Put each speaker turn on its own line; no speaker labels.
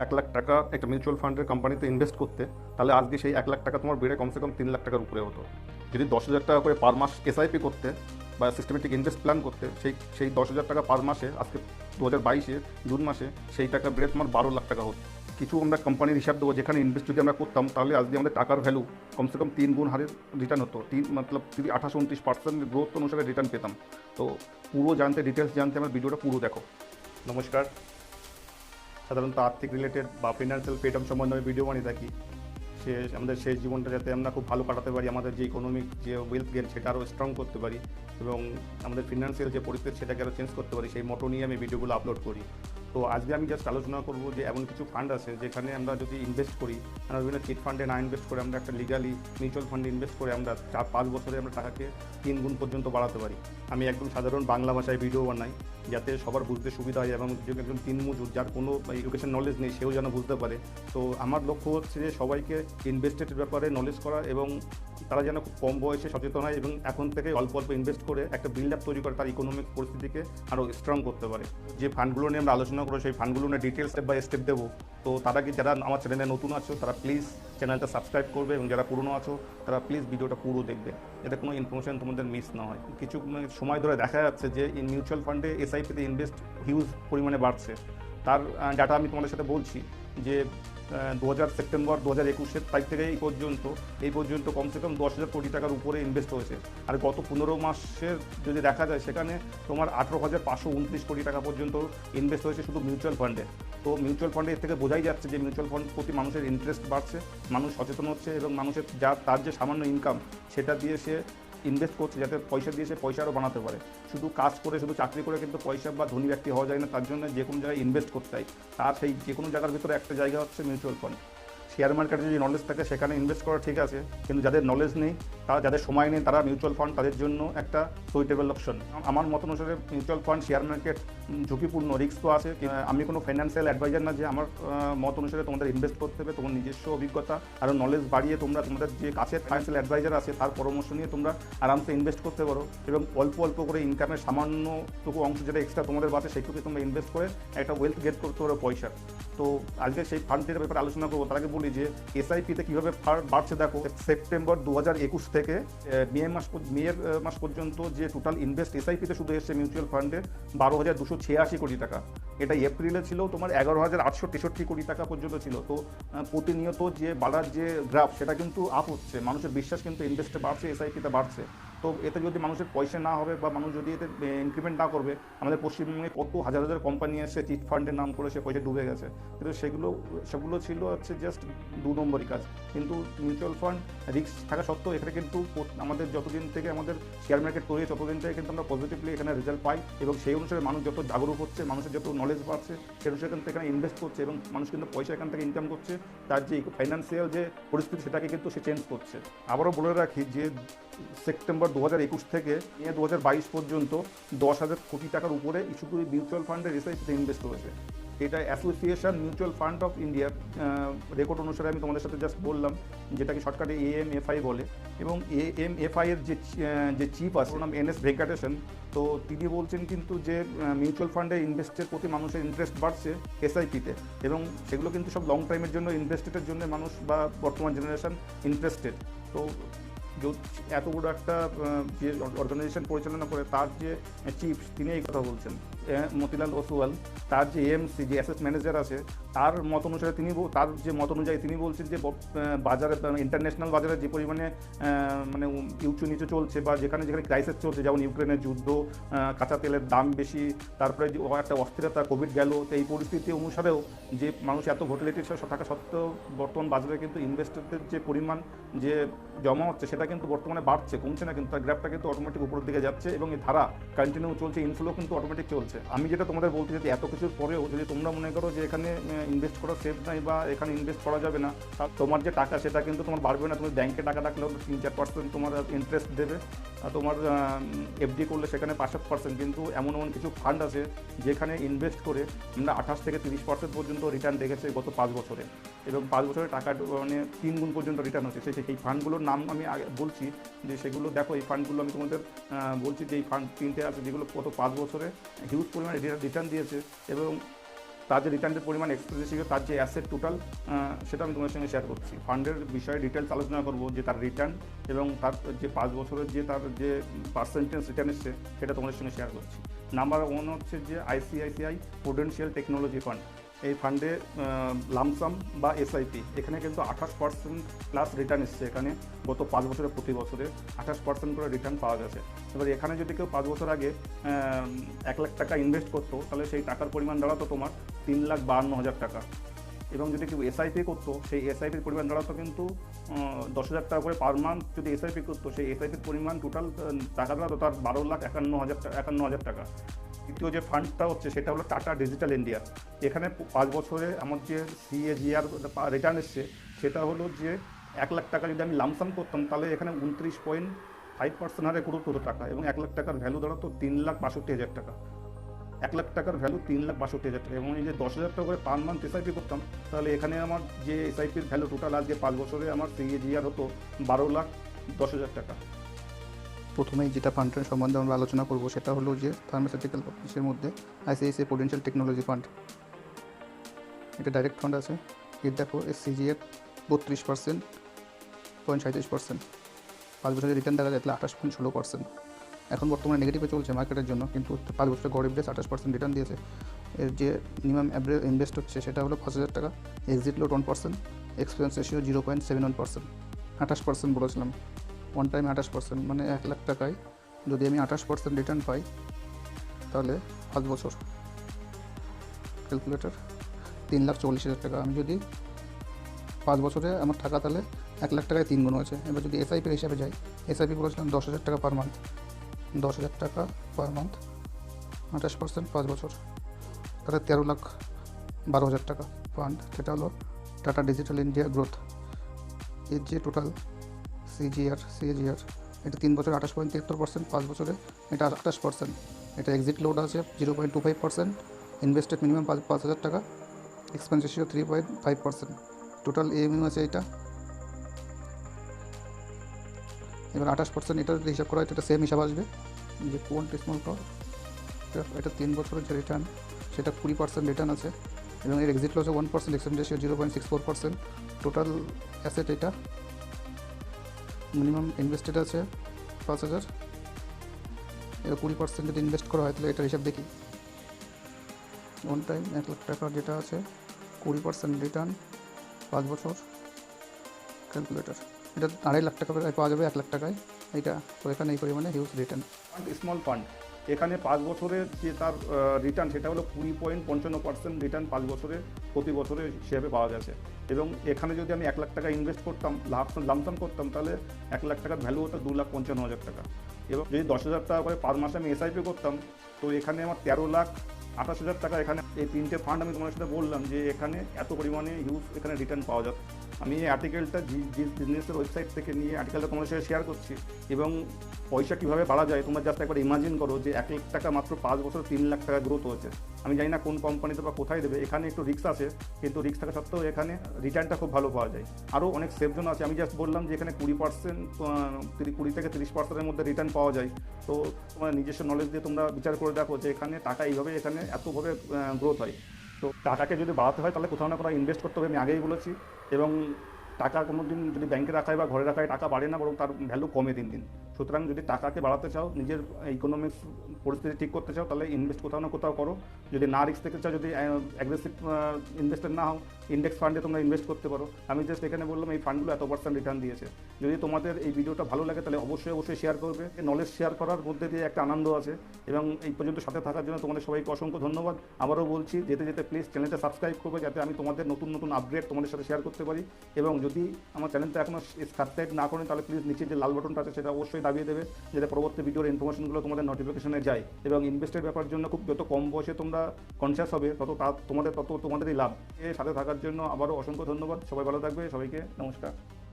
1 লাখ টাকা একটা মিউচুয়াল ফান্ডের কোম্পানিতে ইনভেস্ট করতে, তাহলে আজকে সেই 1 লাখ টাকা তোমার বেড়ে কমসে কম 3 লাখ টাকার উপরে হতো। যদি 10,000 টাকা করে পার মাস এসআইপি করতে বা সিস্টেমেটিক ইনভেস্ট প্ল্যান করতে, সেই 10,000 টাকা পার মাসে আজকে 2022-এ জুন মাসে সেই টাকা বেড়ে তোমার 12 লাখ টাকা হতো। কিছু আমরা কোম্পানির হিসাব দেবো যেখানে ইনভেস্ট যদি আমরা করতাম, তাহলে আজকে আমাদের টাকার ভ্যালু কমসে কম 3 গুণ হারে রিটার্ন হতো। মতলব 28-29% গ্রোথ অনুসারে রিটার্ন পেতাম। তো পুরো জানতে, ডিটেলস জানতে আমার ভিডিওটা পুরো দেখো। নমস্কার। সাধারণত আর্থিক রিলেটেড বা ফিনান্সিয়াল ফ্রিডম সম্বন্ধে আমি ভিডিও বানিয়ে থাকি। আমাদের শেষ জীবনটা যাতে আমরা খুব ভালো কাটাতে পারি, আমাদের যে ইকোনমিক যে ওয়েলথ গেন সেটা আরও স্ট্রং করতে পারি, এবং আমাদের ফিনান্সিয়াল যে পরিস্থিতি সেটাকে আরও চেঞ্জ করতে পারি, সেই মোটো নিয়ে আমি ভিডিওগুলো আপলোড করি। তো আজকে আমি জাস্ট আলোচনা করব যে এমন কিছু ফান্ড আছে যেখানে আমরা যদি ইনভেস্ট করি, আমরা বিভিন্ন চিট ফান্ডে না ইনভেস্ট করে আমরা একটা লিগালি মিউচুয়াল ফান্ডে ইনভেস্ট করে আমরা 4-5 বছরে আমরা টাকাকে 3 গুণ পর্যন্ত বাড়াতে পারি। আমি একদম সাধারণ বাংলা ভাষায় ভিডিও বানাই যাতে সবার বুঝতে সুবিধা হয়, এবং যে একজন দিনমজুর যার কোনো এডুকেশন নলেজ নেই সেও যেন বুঝতে পারে। তো আমার লক্ষ্য হচ্ছে যে সবাইকে ইনভেস্টের ব্যাপারে নলেজ করা, এবং তারা যেন খুব কম বয়সে সচেতন হয় এবং এখন থেকে অল্প অল্প ইনভেস্ট করে একটা বিল্ড আপ তৈরি করে তার ইকোনমিক পরিস্থিতিকে আরও স্ট্রং করতে পারে। যে ফান্ডগুলো নিয়ে আমরা আলোচনা করবো সেই ফান্ডগুলো নিয়ে ডিটেলস স্টেপ বাই স্টেপ দেবো। তো তারা কি যারা আমার চ্যানেলে নতুন আছো তারা প্লিজ চ্যানেলটা সাবস্ক্রাইব করবে, এবং যারা পুরনো আছো তারা প্লিজ ভিডিওটা পুরো দেখবে, যাতে কোনো ইনফরমেশন তোমাদের মিস না হয়। কিছু সময় ধরে দেখা যাচ্ছে যে মিউচুয়াল ফান্ডে এসআইপিতে ইনভেস্ট হিউজ পরিমাণে বাড়ছে। তার ডাটা আমি তোমাদের সাথে বলছি যে সেপ্টেম্বর 2021 তারিখ থেকে এই পর্যন্ত কমসে কম 10,000 কোটি টাকার উপরে ইনভেস্ট হয়েছে। আর গত 15 মাসের যদি দেখা যায় সেখানে তোমার 18,529 কোটি টাকা পর্যন্ত ইনভেস্ট হয়েছে শুধু মিউচুয়াল ফান্ডে। তো মিউচুয়াল ফান্ডে এর থেকে বোঝাই যাচ্ছে যে মিউচুয়াল ফান্ড প্রতি মানুষের ইন্টারেস্ট বাড়ছে, মানুষ সচেতন হচ্ছে, এবং মানুষের তার যে সামান্য ইনকাম সেটা দিয়ে সে ইনভেস্ট করছে যাতে পয়সা দিয়ে সে পয়সা আরও বানাতে পারে। শুধু কাজ করে, শুধু চাকরি করে কিন্তু পয়সা বা ধনী ব্যক্তি হওয়া যায় না, তার জন্য যে কোনো জায়গায় ইনভেস্ট করতে হয়। তার সেই যে কোনো জায়গার ভিতরে একটা জায়গা হচ্ছে মিউচুয়াল ফান্ড। শেয়ার মার্কেটে যদি নলেজ থাকে সেখানে ইনভেস্ট করা ঠিক আছে, কিন্তু যাদের নলেজ নেই, যাদের সময় নেই, তারা মিউচুয়াল ফান্ড তাদের জন্য একটা সুইটেবল অপশন। আমার মত অনুসারে মিউচুয়াল ফান্ড, শেয়ার মার্কেট ঝুঁকিপূর্ণ, রিস্ক তো আছে। আমি কোনো ফাইন্যান্সিয়াল অ্যাডভাইজার না যে আমার মত অনুসারে তোমাদের ইনভেস্ট করতে হবে। তোমার নিজস্ব অভিজ্ঞতা আর নলেজ বাড়িয়ে তোমরা তোমাদের যে কাছের ফাইন্যান্সিয়াল অ্যাডভাইজার আছে তার পরামর্শ নিয়ে তোমরা আরামসে ইনভেস্ট করতে পারো, এবং অল্প অল্প করে ইনকামের সামান্যটুকু অংশ যেটা এক্সট্রা তোমাদের বাঁচে সেইটুকু তোমরা ইনভেস্ট করে একটা ওয়েলথ গেট করতে পারো পয়সা। তো আজকে সেই ফান্ডের ব্যাপারে আলোচনা করবো। তার আগে বলি যে এসআইপিতে কীভাবে বাড়ছে। দেখো, সেপ্টেম্বর 2021 থেকে মে মাস পর্যন্ত যে টোটাল ইনভেস্ট এসআইপিতে শুধু এসছে মিউচুয়াল ফান্ডে 12,286 কোটি টাকা। এটা এপ্রিলে ছিল তোমার 11,863 কোটি টাকা পর্যন্ত ছিল। তো প্রতিনিয়ত যে বাড়ার যে গ্রাফ সেটা কিন্তু আপ হচ্ছে, মানুষের বিশ্বাস কিন্তু ইনভেস্টে বাড়ছে, এসআইপিতে বাড়ছে। তো এতে যদি মানুষের পয়সা না হবে বা মানুষ যদি এতে ইনক্রিমেন্ট না করবে, আমাদের পশ্চিমবঙ্গে কত হাজার হাজার কোম্পানি এসে চিট ফান্ডের নাম করে সে পয়সা ডুবে গেছে, কিন্তু সেগুলো ছিল হচ্ছে জাস্ট 2 নম্বরই কাজ। কিন্তু মিউচুয়াল ফান্ড রিস্ক থাকা সত্ত্বেও এখানে কিন্তু আমাদের যতদিন থেকে আমাদের শেয়ার মার্কেট তৈরি ততদিন থেকে কিন্তু আমরা পজিটিভলি এখানে রেজাল্ট পাই, এবং সেই অনুসারে মানুষ যত জাগরুক হচ্ছে, মানুষের যত নলেজ বাড়ছে, সেই অনুসারে কিন্তু এখানে ইনভেস্ট করছে, এবং মানুষ কিন্তু পয়সা এখান থেকে ইনকাম করছে, তার যে ফাইন্যান্সিয়াল যে পরিস্থিতি সেটাকে কিন্তু সে চেঞ্জ করছে। আবারও বলে রাখি যে সেপ্টেম্বর 2021 থেকে মে 2022 পর্যন্ত 10,000 কোটি টাকার উপরে শুধু মিউচুয়াল ফান্ডের এসআইপিতে ইনভেস্ট হয়েছে। এটা অ্যাসোসিয়েশন মিউচুয়াল ফান্ড অফ ইন্ডিয়ার রেকর্ড অনুসারে আমি তোমাদের সাথে জাস্ট বললাম, যেটাকে শর্টকাটে AMFI বলে। এবং AMFI এর যে চিফ আছে ওর নাম NS ভেঙ্কটেশন। তো তিনি বলছেন কিন্তু যে মিউচুয়াল ফান্ডে ইনভেস্টের প্রতি মানুষের ইন্টারেস্ট বাড়ছে এসআইপিতে, এবং সেগুলো কিন্তু সব লং টাইমের জন্য ইনভেস্টের জন্য মানুষ বা বর্তমান জেনারেশন ইন্টারেস্টেড। তো এত বড় একটা যে অর্গানাইজেশন পরিচালনা করে তার যে চিফ, তিনি এই কথা বলছেন। মতিলাল ওসওয়াল, তার যে AMC যে অ্যাসেট ম্যানেজার আছে, তার মত অনুসারে তার যে মত অনুযায়ী তিনি বলছেন যে বাজারে, ইন্টারন্যাশনাল বাজারে যে পরিমাণে মানে উঁচু নিচু চলছে, বা যেখানে ক্রাইসিস চলছে, যেমন ইউক্রেনের যুদ্ধ, কাঁচা তেলের দাম বেশি, তারপরে যে একটা অস্থিরতা, কোভিড গেল, তো এই পরিস্থিতি অনুসারেও যে মানুষ এত ভোটিলিটির থাকা সত্ত্বেও বর্তমান বাজারে কিন্তু ইনভেস্টরদের যে পরিমাণ যে জমা হচ্ছে সেটা কিন্তু বর্তমানে বাড়ছে, কমছে না, কিন্তু তার গ্রাফটা কিন্তু অটোমেটিক উপরের দিকে যাচ্ছে, এবং এই ধারা কন্টিনিউ চলছে, ইনফ্লো কিন্তু অটোমেটিক চলছে। আমি যেটা তোমাদের বলতে চাই, এত কিছুর পরেও যদি তোমরা মনে করো যে এখানে ইনভেস্ট করা সেফ নাই বা এখানে ইনভেস্ট করা যাবে না, তোমার যে টাকা সেটা কিন্তু তোমার বাড়বে না। তুমি ব্যাংকে টাকা রাখলেও 3-4% তোমার ইন্টারেস্ট দেবে, আর তোমার FD করলে সেখানে 5-7%। কিন্তু এমন কিছু ফান্ড আছে যেখানে ইনভেস্ট করে আমরা 28 থেকে 30% পর্যন্ত রিটার্ন দেখেছে গত 5 বছরে, এবং 5 বছরে টাকা মানে 3 গুণ পর্যন্ত রিটার্ন হচ্ছে। সেই ফান্ডগুলোর নাম আমি বলছি, যে সেগুলো দেখো, এই ফান্ডগুলো আমি তোমাদের বলছি যে এই ফান্ড 3টে আছে যেগুলো গত 5 বছরে হিউজ পরিমাণে রিটার্ন দিয়েছে, এবং তার যে রিটার্নের পরিমাণ এক্সপেন্স ছিল, তার যে অ্যাসেট টোটাল, সেটা আমি তোমাদের সঙ্গে শেয়ার করছি। ফান্ডের বিষয়ে ডিটেলস আলোচনা করবো, যে তার রিটার্ন এবং তার যে 5 বছরের যে তার যে পার্সেন্টেজ রিটার্ন এসছে সেটা তোমাদের সঙ্গে শেয়ার করছি। নাম্বার 1 হচ্ছে যে আইসিআইসিআই প্রুডেন্সিয়াল টেকনোলজি ফান্ড। এই ফান্ডে লামসাম বা এসআইপি, এখানে কিন্তু 28% প্লাস রিটার্ন এসছে। এখানে গত 5 বছরে প্রতি বছরে 28% করে রিটার্ন পাওয়া গেছে। এবার এখানে যদি কেউ 5 বছর আগে 1 লাখ টাকা ইনভেস্ট করতো, তাহলে সেই টাকার পরিমাণ দাঁড়াতো তোমার 3,52,000 টাকা। এবং যদি কেউ এসআইপি করতো, সেই এসআইপির পরিমাণ দাঁড়াতো কিন্তু 10,000 টাকা করে পার মান্থ। যদি এসআইপি করতো, সেই এসআইপির পরিমাণ টোটাল টাকা দাঁড়াতো তার 12,51,000 টাকা। দ্বিতীয় যে ফান্ডটা হচ্ছে সেটা হলো টাটা ডিজিটাল ইন্ডিয়া। এখানে 5 বছরে আমার যে সিএজিআর রিটার্ন এসছে সেটা হলো যে 1 লাখ টাকা যদি আমি লামসাম করতাম, তাহলে এখানে 29.5% হারে গ্রোথ হতো টাকা, এবং 1 লাখ টাকার ভ্যালু দাঁড়াতো 3,62,000 টাকা। 1 লাখ টাকার ভ্যালু 3,62,000 টাকা। এবং এই যে 10,000 টাকা করে পার মান্থ এসআইপি করতাম, তাহলে এখানে আমার যে এসআইপির ভ্যালু টোটাল আজকে 5 বছরে আমার সিএজিআর হতো 12,10,000 টাকা।
প্রথমেই যেটা ফান্ডের সম্বন্ধে আমরা আলোচনা করব সেটা হলো যে ফার্মাসিউটিক্যাল কোম্পানির মধ্যে আইসিআইসিআই প্রুডেন্সিয়াল টেকনোলজি ফান্ড। এটা ডাইরেক্ট ফান্ড আছে। এর দেখো এসসিজিএর 32.37%। 5 বছরের রিটার্ন দেখা যায় তাহলে 28.16%। এখন বর্তমানে নেগেটিভে চলছে মার্কেটের জন্য, কিন্তু 5 বছরের গড় এভারেজ 28% রিটার্ন দিয়েছে। এর যে মিনিমাম অ্যাভারেজ ইনভেস্ট হচ্ছে সেটা হলো 5,000 টাকা। Exit load 1%, expense ratio 0.71%। 28% বলেছিলাম, ওয়ান টাইমে 28%, মানে 1 লাখ টাকায় যদি আমি 28% রিটার্ন পাই, তাহলে 5 বছর ক্যালকুলেটর 3,40,000 টাকা। আমি যদি 5 বছরে আমার টাকা, তাহলে 1 লাখ টাকায় 3 গুণ হয়েছে। এবার যদি এসআইপির হিসাবে যাই, এসআইপি বলেছিলাম 10,000 টাকা পার মান্থ। 10,000 টাকা পার মান্থ, 28%, 5 বছর, তাহলে 13,12,000 টাকা ফান্ড। সেটা হলো টাটা ডিজিটাল ইন্ডিয়া গ্রোথ। এর যে টোটাল সিজিআর এটা 3 বছরে 28.73%, 5 বছরে এটা 28%। এটা এক্সিট লোড আছে 0.25%, ইনভেস্টেড মিনিমাম 5,000 টাকা, এক্সপেন্স রেশিও 3.5%। টোটাল এএমইউ আছে এটা। এবার 28% এটা যদি হিসাব করা হয়, এটা সেম হিসাব আসবে যে কোয়ান্ট স্মল পাওয়ার। এটা 3 বছরের যে রিটার্ন সেটা 20% রিটার্ন আছে, এবং এর exit loss 1%, expense ratio 0.64%। Total asset এটা মিনিমাম ইনভেস্টেড আছে 5,000। এবার 20% যদি ইনভেস্ট করা হয়, তাহলে এটার হিসাব দেখি। ওয়ান টাইম 1 লাখ টাকা যেটা আছে, 20% রিটার্ন, 5 বছর ক্যালকুলেটর, এটা 2.5 লাখ টাকা পাওয়া যাবে 1 লাখ টাকায়। এইটা তো এখানে এই পরিমাণে হিউজ রিটার্ন।
স্মল ফান্ড, এখানে 5 বছরের যে তার রিটার্ন সেটা হলো 20.55% রিটার্ন 5 বছরে প্রতি বছরে হিসেবে পাওয়া গেছে। এবং এখানে যদি আমি 1 লাখ টাকা ইনভেস্ট করতাম, লামসাম করতাম, তাহলে 1 লাখ টাকার ভ্যালু হতো 2,55,000 টাকা। এবং যদি 10,000 টাকা করে পার মাসে আমি এসআইপি করতাম, তো এখানে আমার 13,28,000 টাকা। এখানে এই 3টে ফান্ড আমি তোমার সাথে বললাম যে এখানে এত পরিমাণে হিউজ এখানে রিটার্ন পাওয়া যায়। আমি এই আর্টিকেলটা বিজনেসের ওয়েবসাইট থেকে নিয়ে আর্টিকেলটা তোমাদের সাথে শেয়ার করছি। এবং পয়সা কীভাবে বাড়া যায় তোমরা জাস্ট একবার ইমাজিন করো যে 1 লাখ টাকা মাত্র 5 বছর 3 লাখ টাকা গ্রোথ হয়েছে। আমি জানি না কোন কোম্পানিতে বা কোথায় দেবে, এখানে একটু রিস্ক আছে, কিন্তু রিস্ক থাকা সত্ত্বেও এখানে রিটার্নটা খুব ভালো পাওয়া যায়। আরও অনেক সেফ জোন আছে। আমি জাস্ট বললাম যে এখানে 20% 20 থেকে 30%-এর মধ্যে রিটার্ন পাওয়া যায়। তো তোমার নিজস্ব নলেজ দিয়ে তোমরা বিচার করে দেখো যে এখানে টাকা এইভাবে এখানে এতভাবে গ্রোথ হয়। তো টাকাকে যদি বাড়াতে হয়, তাহলে কোথাও না কোথাও ইনভেস্ট করতে হবে, আমি আগেই বলেছি। এবং টাকা কোনো দিন যদি ব্যাংকে রাখা হয় বা ঘরে রাখা হয়, টাকা বাড়ে না, বরং তার ভ্যালু কমে দিন দিন। সুতরাং যদি টাকাকে বাড়াতে চাও, নিজের ইকোনমিক্স পরিস্থিতি ঠিক করতে চাও, তাহলে ইনভেস্ট কোথাও না কোথাও করো। যদি না রিস্ক থেকে চাও, যদি অ্যাগ্রেসিভ ইনভেস্টার না হও, ইন্ডেক্স ফান্ডে তোমরা ইনভেস্ট করতে পারো। আমি জাস্ট এখানে বললাম এই ফান্ডগুলো এত % রিটার্ন দিয়েছে। যদি তোমাদের এই ভিডিওটা ভালো লাগে, তাহলে অবশ্যই শেয়ার করবে। নলেজ শেয়ার করার মধ্যে দিয়ে একটা আনন্দ আছে। এবং এই পর্যন্ত সাথে থাকার জন্য তোমাদের সবাইকে অসংখ্য ধন্যবাদ। আবারও বলছি, যেতে যেতে প্লিজ চ্যানেলটা সাবস্ক্রাইব করবে, যাতে আমি তোমাদের নতুন আপডেট তোমাদের সাথে শেয়ার করতে পারি। এবং যদি আমার চ্যানেলটা এখনও সাবস্ক্রাইব না করেন, তাহলে প্লিজ নিচে যে লাল বাটনটা আছে সেটা অবশ্যই দাবিয়ে দেবে, যাতে পরবর্তী ভিডিওর ইনফরমেশনগুলো তোমাদের নোটিফিকেশনে যায়। এবং ইনভেস্টের ব্যাপার জন্য যত কম বয়সে তোমরা কনসিয়াস হবে, তত তোমাদেরই লাভ। সাথে থাকার জন্য আবারও অসংখ্য ধন্যবাদ। সবাই ভালো থাকবে, সবাইকে নমস্কার।